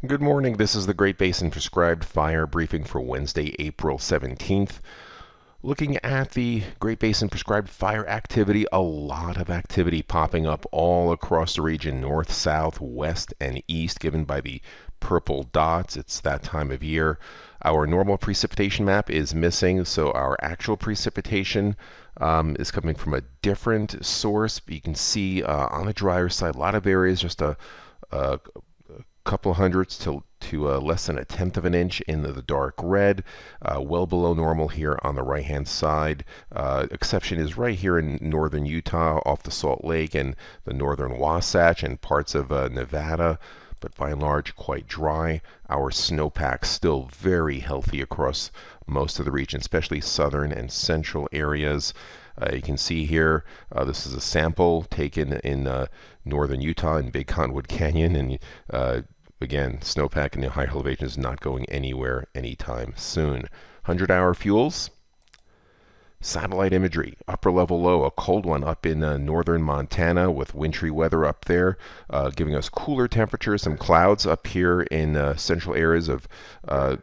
Good morning. This is the Great Basin Prescribed Fire Briefing for Wednesday, April 17th. Looking at the Great Basin Prescribed Fire activity, a lot of activity popping up all across the region, north, south, west, and east, given by the purple dots. It's that time of year. Our normal precipitation map is missing, so our actual precipitation is coming from a different source. You can see on the drier side, a lot of areas, just a couple hundredths to less than a tenth of an inch in the dark red, well below normal here on the right hand side. Exception is right here in northern Utah off the Salt Lake and the northern Wasatch and parts of Nevada, but by and large quite dry. Our snowpack still very healthy across most of the region, especially southern and central areas. You can see here, this is a sample taken in northern Utah in Big Cottonwood Canyon, and again, snowpack in the high elevation is not going anywhere anytime soon. 100-hour fuels, satellite imagery, upper level low, a cold one up in northern Montana with wintry weather up there, giving us cooler temperatures, some clouds up here in central areas of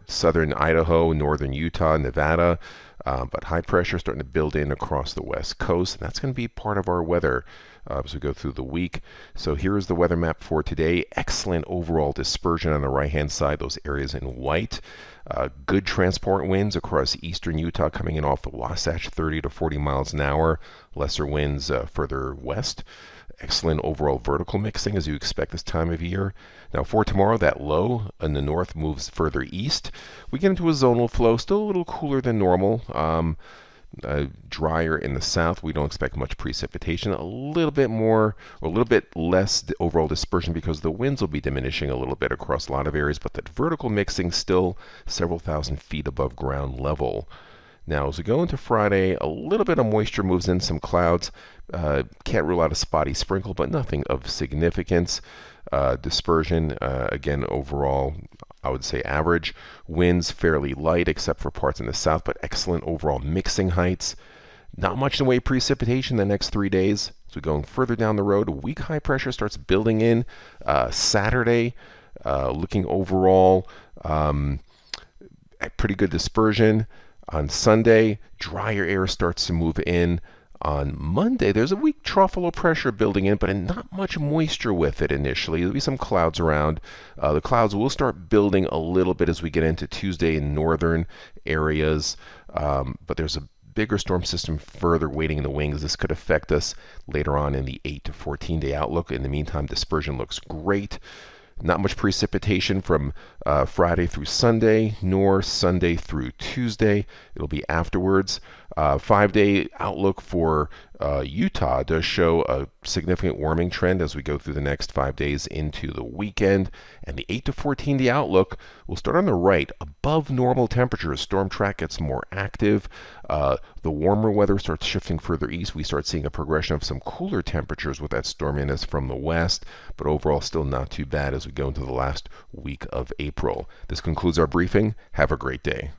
southern Idaho, northern Utah, Nevada. But high pressure starting to build in across the west coast, and that's going to be part of our weather as we go through the week. So here is the weather map for today. Excellent overall dispersion on the right-hand side, those areas in white. Good transport winds across eastern Utah coming in off the Wasatch, 30 to 40 miles an hour. Lesser winds further west. Excellent overall vertical mixing as you expect this time of year. Now for tomorrow, that low in the north moves further east. We get into a zonal flow, still a little cooler than normal. Drier in the south. We don't expect much precipitation. A little bit more, or a little bit less overall dispersion because the winds will be diminishing a little bit across a lot of areas, but that vertical mixing still several thousand feet above ground level. Now, as we go into Friday, a little bit of moisture moves in, some clouds. Can't rule out a spotty sprinkle, but nothing of significance. Dispersion, again, overall, I would say average. Winds fairly light, except for parts in the south, but excellent overall mixing heights. Not much in the way of precipitation the next 3 days. So going further down the road, weak high pressure starts building in. Saturday, looking overall, pretty good dispersion. On Sunday, drier air starts to move in. On Monday, there's a weak trough low pressure building in, but not much moisture with it initially. There'll be some clouds around. The clouds will start building a little bit as we get into Tuesday in northern areas, but there's a bigger storm system further waiting in the wings. This could affect us later on in the 8 to 14-day outlook. In the meantime, dispersion looks great. Not much precipitation from Friday through Sunday, nor Sunday through Tuesday. It'll be afterwards. 5-day outlook for Utah does show a significant warming trend as we go through the next 5 days into the weekend. And the 8 to 14-day outlook will start on the right, above normal temperatures. Storm track gets more active. The warmer weather starts shifting further east. We start seeing a progression of some cooler temperatures with that storminess from the west, but overall still not too bad as we go into the last week of April. This concludes our briefing. Have a great day.